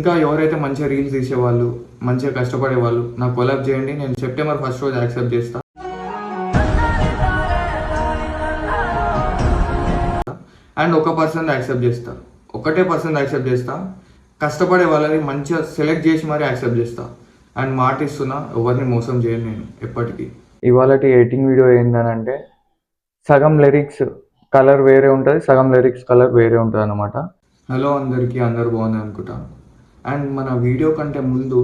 ఇంకా ఎవరైతే మంచిగా రీల్స్ తీసేవాళ్ళు, మంచిగా కష్టపడేవాళ్ళు నాకు కొలాబ్ చేయండి. నేను సెప్టెంబర్ 1 రోజు యాక్సెప్ట్ చేస్తా. అండ్ ఒక పర్సన్ యాక్సెప్ట్ చేస్తా, ఒకటే పర్సన్ యాక్సెప్ట్ చేస్తా. కష్టపడే వాళ్ళని మంచిగా సెలెక్ట్ చేసి మరీ యాక్సెప్ట్ చేస్తా. అండ్ మాట ఇస్తున్నా, ఎవరిని మోసం చేయను నేను ఎప్పటికీ. ఇవాళ ఎడిటింగ్ వీడియో ఏంటంటే సగం లిరిక్స్ కలర్ వేరే ఉంటుంది, సగం లిరిక్స్ కలర్ వేరే ఉంటుంది అన్నమాట. హలో అందరికీ, అందరు బాగుంది అనుకుంటాను. అండ్ మన వీడియో కంటే ముందు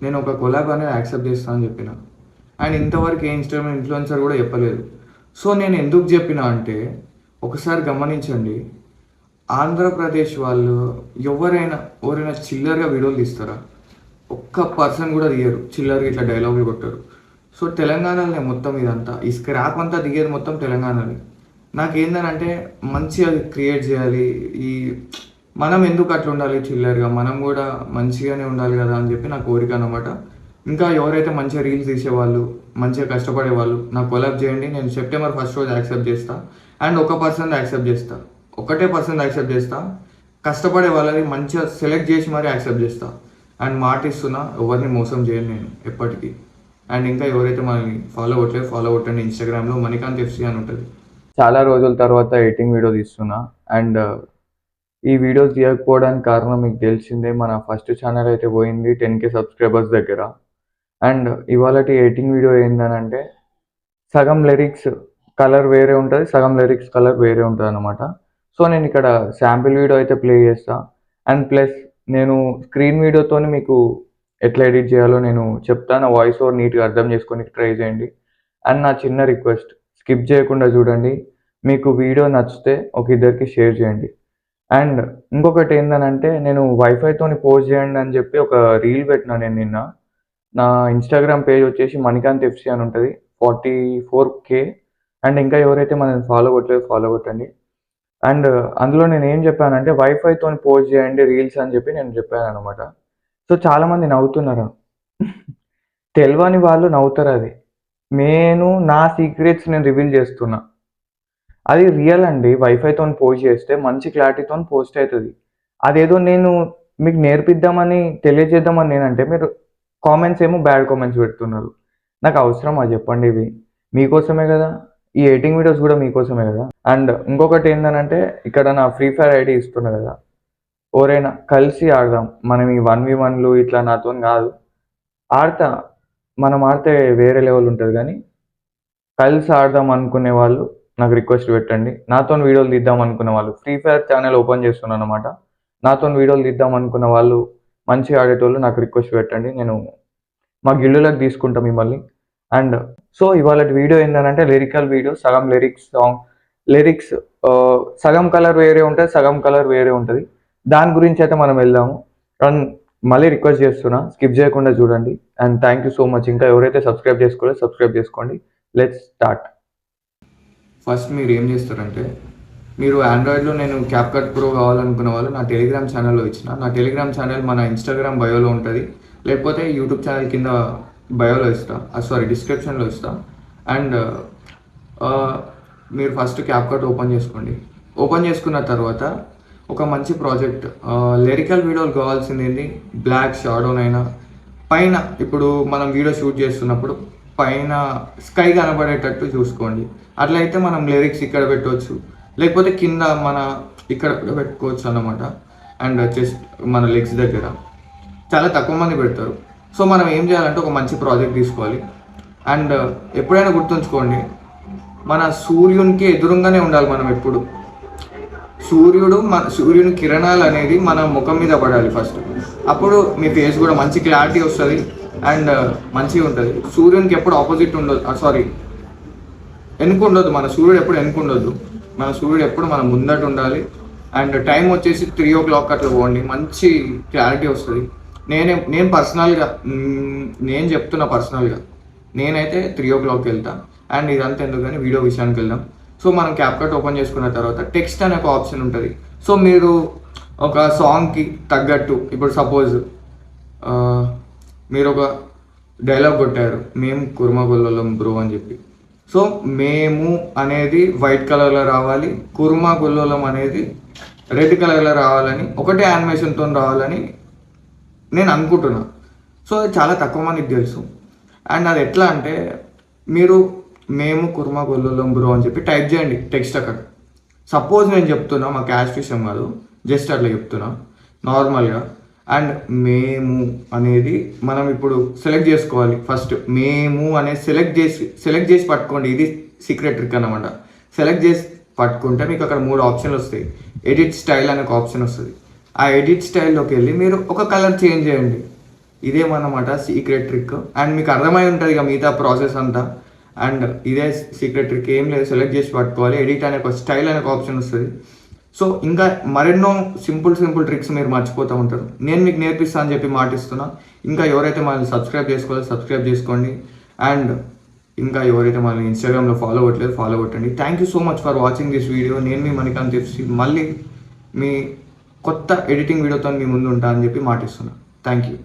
నేను ఒక కొలాబ్ అనేది యాక్సెప్ట్ చేస్తాను అని చెప్పిన. అండ్ ఇంతవరకు ఏ ఇన్ఫ్లుయెన్సర్ కూడా చెప్పలేదు. సో నేను ఎందుకు చెప్పిన అంటే, ఒకసారి గమనించండి, ఆంధ్రప్రదేశ్ వాళ్ళు ఎవరైనా చిల్లరగా వీడియోలు తీస్తారా? ఒక్క పర్సన్ కూడా తీయరు, చిల్లరగా ఇట్లా డైలాగులు కొట్టారు. సో తెలంగాణలోనే మొత్తం ఇదంతా, ఈ స్క్రాప్ అంతా దిగేది మొత్తం తెలంగాణలో. నాకేందనంటే మంచిగా క్రియేట్ చేయాలి, ఈ మనం ఎందుకు అట్లా ఉండాలి చిల్లరగా, మనం కూడా మంచిగానే ఉండాలి కదా అని చెప్పి నా కోరిక అనమాట. ఇంకా ఎవరైతే మంచిగా రీల్స్ తీసేవాళ్ళు, మంచిగా కష్టపడేవాళ్ళు నాకు కొలాబ్ చేయండి. నేను సెప్టెంబర్ 1 రోజు యాక్సెప్ట్ చేస్తా. అండ్ ఒక పర్సన్ యాక్సెప్ట్ చేస్తా, ఒకటే పర్సన్ యాక్సెప్ట్ చేస్తా. కష్టపడే వాళ్ళని మంచిగా సెలెక్ట్ చేసి మరీ యాక్సెప్ట్ చేస్తా. అండ్ మాట ఇస్తున్నా, ఎవరిని మోసం చేయను నేను ఎప్పటికీ. అండ్ ఇంకా ఎవరైతే మనల్ని ఫాలో కొట్టండి. ఇన్స్టాగ్రామ్లో మణికాంత్ FC అని ఉంటుంది. చాలా రోజుల తర్వాత ఎడిటింగ్ వీడియో తీస్తున్నా. అండ్ ఈ వీడియోస్ తీయకపోవడానికి కారణం మీకు తెలిసిందే, మన ఫస్ట్ ఛానల్ అయితే పోయింది 10K సబ్స్క్రైబర్స్ దగ్గర. అండ్ ఇవాళ ఎడిటింగ్ వీడియో ఏంటంటే సగం లిరిక్స్ కలర్ వేరే ఉంటుంది, సగం లిరిక్స్ కలర్ వేరే ఉంటుంది అన్నమాట. సో నేను ఇక్కడ శాంపిల్ వీడియో అయితే ప్లే చేస్తా. అండ్ ప్లస్ నేను స్క్రీన్ వీడియోతో మీకు ఎట్లా ఎడిట్ చేయాలో నేను చెప్తాను. వాయిస్ ఓవర్ నీట్గా అర్థం చేసుకొని ట్రై చేయండి. అండ్ నా చిన్న రిక్వెస్ట్, స్కిప్ చేయకుండా చూడండి. మీకు వీడియో నచ్చితే ఒక ఇద్దరికి షేర్ చేయండి. అండ్ ఇంకొకటి ఏంటంటే, నేను వైఫైతో పోస్ట్ చేయండి అని చెప్పి ఒక రీల్ పెట్టినా నేను నిన్న. నా ఇన్స్టాగ్రామ్ పేజ్ వచ్చేసి మణికాంత్ FC అని ఉంటుంది, 44K. అండ్ ఇంకా ఎవరైతే మనల్ని ఫాలో కొట్టండి. అండ్ అందులో నేను ఏం చెప్పానంటే, వైఫైతో పోస్ట్ చేయండి రీల్స్ అని చెప్పి నేను చెప్పాను అనమాట. సో చాలామంది నవ్వుతున్నారు, తెలియని వాళ్ళు నవ్వుతారు. అది నేను నా సీక్రెట్స్ నేను రివీల్ చేస్తున్నా, అది రియల్ అండి. వైఫైతో పోస్ట్ చేస్తే మంచి క్లారిటీతో పోస్ట్ అవుతుంది. అదేదో నేను మీకు నేర్పిద్దామని తెలియజేద్దామని నేనంటే, మీరు కామెంట్స్ ఏమో బ్యాడ్ కామెంట్స్ పెడుతున్నారు. నాకు అవసరమా చెప్పండి? ఇవి మీకోసమే కదా, ఈ ఎడిటింగ్ వీడియోస్ కూడా మీకోసమే కదా. అండ్ ఇంకొకటి ఏంటంటే, ఇక్కడ నా ఫ్రీ ఫైర్ ఐడి ఇస్తున్నా కదా, ఎవరైనా కలిసి ఆడదాం. మనం ఈ 1v1లు ఇట్లా నాతో కాదు, ఆడతా. మనం ఆడితే వేరే లెవెల్ ఉంటుంది. కానీ కలిసి ఆడదాం అనుకునే వాళ్ళు నాకు రిక్వెస్ట్ పెట్టండి. నాతో వీడియోలు తీద్దాం అనుకున్న వాళ్ళు, ఫ్రీ ఫైర్ ఛానల్ ఓపెన్ చేస్తున్నాను అనమాట. నాతో వీడియోలు తీద్దాం అనుకున్న వాళ్ళు, మంచిగా ఆడేటోళ్ళు నాకు రిక్వెస్ట్ పెట్టండి. నేను మా గిల్లులకు తీసుకుంటా మిమ్మల్ని. అండ్ సో ఇవాళ వీడియో ఏంటంటే లిరికల్ వీడియో, సగం లిరిక్స్ సగం కలర్ వేరే ఉంటుంది, సగం కలర్ వేరే ఉంటుంది. దాని గురించి అయితే మనం వెళ్దాము. అండ్ మళ్ళీ రిక్వెస్ట్ చేస్తున్నా, స్కిప్ చేయకుండా చూడండి. And thank you so much. ఇంకా ఎవరైతే సబ్స్క్రైబ్ చేసుకోలేదో సబ్స్క్రైబ్ చేసుకోండి. Let's start. ఫస్ట్ మీరు ఏం చేస్తారంటే, మీరు ఆండ్రాయిడ్లో నేను క్యాప్కట్ ప్రో కావాలనుకున్న వాళ్ళు నా టెలిగ్రామ్ ఛానల్లో ఇచ్చిన. నా టెలిగ్రామ్ ఛానల్ మన ఇన్స్టాగ్రామ్ బయోలో ఉంటుంది, లేకపోతే యూట్యూబ్ ఛానల్ కింద బయోలో ఇస్తా, డిస్క్రిప్షన్లో ఇస్తా. అండ్ మీరు ఫస్ట్ క్యాప్కట్ ఓపెన్ చేసుకోండి. ఓపెన్ చేసుకున్న తర్వాత ఒక మంచి ప్రాజెక్ట్, లిరికల్ వీడియోలు కావాల్సింది ఏంటి, బ్లాక్ షాడోనైనా పైన, ఇప్పుడు మనం వీడియో షూట్ చేస్తున్నప్పుడు పైన స్కై కనబడేటట్టు చూసుకోండి. అట్లయితే మనం లిరిక్స్ ఇక్కడ పెట్టవచ్చు, లేకపోతే కింద మన ఇక్కడ కూడా పెట్టుకోవచ్చు అన్నమాట. అండ్ చెస్ట్ మన లెగ్స్ దగ్గర చాలా తక్కువ మంది పెడతారు. సో మనం ఏం చేయాలంటే, ఒక మంచి ప్రాజెక్ట్ తీసుకోవాలి. అండ్ ఎప్పుడైనా గుర్తుంచుకోండి, మన సూర్యునికి ఎదురుగానే ఉండాలి మనం ఎప్పుడు. సూర్యుని కిరణాలు అనేది మన ముఖం మీద పడాలి ఫస్ట్. అప్పుడు మీ ఫేస్ కూడా మంచి క్లారిటీ వస్తుంది అండ్ మంచిగా ఉంటుంది. సూర్యునికి ఎప్పుడు ఆపోజిట్ ఉండదు, వెనుక ఉండొద్దు. మన సూర్యుడు ఎప్పుడు వెనుక ఉండొద్దు, మన సూర్యుడు ఎప్పుడు మన ముందట ఉండాలి. అండ్ టైం వచ్చేసి 3 o'clock అట్లా పోండి, మంచి క్లారిటీ వస్తుంది. నేను పర్సనల్గా నేను చెప్తున్నా, పర్సనల్గా నేనైతే 3 o'clock వెళ్తా. అండ్ ఇదంతా ఎందుకు కానీ వీడియో విషయానికి వెళ్దాం. సో మనం క్యాప్కట్ ఓపెన్ చేసుకున్న తర్వాత టెక్స్ట్ అనే ఒక ఆప్షన్ ఉంటుంది. సో మీరు ఒక సాంగ్కి తగ్గట్టు, ఇప్పుడు సపోజ్ మీరు ఒక డైలాగ్ కొట్టారు, మేము కుర్మగొల్లం బ్రో అని చెప్పి. సో మేము అనేది వైట్ కలర్లో రావాలి, కుర్మా గొల్లోలం అనేది రెడ్ కలర్లో రావాలని, ఒకటే యానిమేషన్తో రావాలని నేను అనుకుంటున్నా. సో అది చాలా తక్కువ మందికి తెలుసు. అండ్ అది ఎట్లా అంటే మీరు మేము కుర్మా గొల్లోలం బ్రో అని చెప్పి టైప్ చేయండి టెక్స్ట్ అక్కడ. సపోజ్ నేను చెప్తున్నా మా క్యాస్ట్ విషయం కాదు, జస్ట్ అట్లా చెప్తున్నా నార్మల్గా. అండ్ మేము అనేది మనం ఇప్పుడు సెలెక్ట్ చేసుకోవాలి. ఫస్ట్ మేము అనేది సెలెక్ట్ చేసి పట్టుకోండి. ఇది సీక్రెట్ ట్రిక్ అన్నమాట. సెలెక్ట్ చేసి పట్టుకుంటే మీకు అక్కడ 3 ఆప్షన్లు వస్తాయి. ఎడిట్ స్టైల్ అనే ఒక ఆప్షన్ వస్తుంది. ఆ ఎడిట్ స్టైల్లోకి వెళ్ళి మీరు ఒక కలర్ చేంజ్ చేయండి. ఇదేమన్నమాట సీక్రెట్ ట్రిక్. అండ్ మీకు అర్థమై ఉంటుంది ఇక మిగతా ప్రాసెస్ అంతా. అండ్ ఇదే సీక్రెట్ ట్రిక్, ఏం లేదు, సెలెక్ట్ చేసి పట్టుకోవాలి. ఎడిట్ అనే ఒక స్టైల్ అనే ఒక ఆప్షన్ వస్తుంది. సో ఇంకా మరెన్నో సింపుల్ ట్రిక్స్ మీరు మర్చిపోతూ ఉంటారు. నేను మీకు నేర్పిస్తా అని చెప్పి మాటిస్తున్నా. ఇంకా ఎవరైతే మనల్ని సబ్స్క్రైబ్ చేసుకోవాలో సబ్స్క్రైబ్ చేసుకోండి. అండ్ ఇంకా ఎవరైతే మనల్ని ఇన్స్టాగ్రామ్లో ఫాలో అవ్వట్లేదు ఫాలో కొట్టండి. Thank you so much for watching this video. నేను మీ మణికాంత్ ఎఫ్సి మళ్ళీ మీ కొత్త ఎడిటింగ్ వీడియోతో మీ ముందు ఉంటా అని చెప్పి మాటిస్తున్నా. Thank you.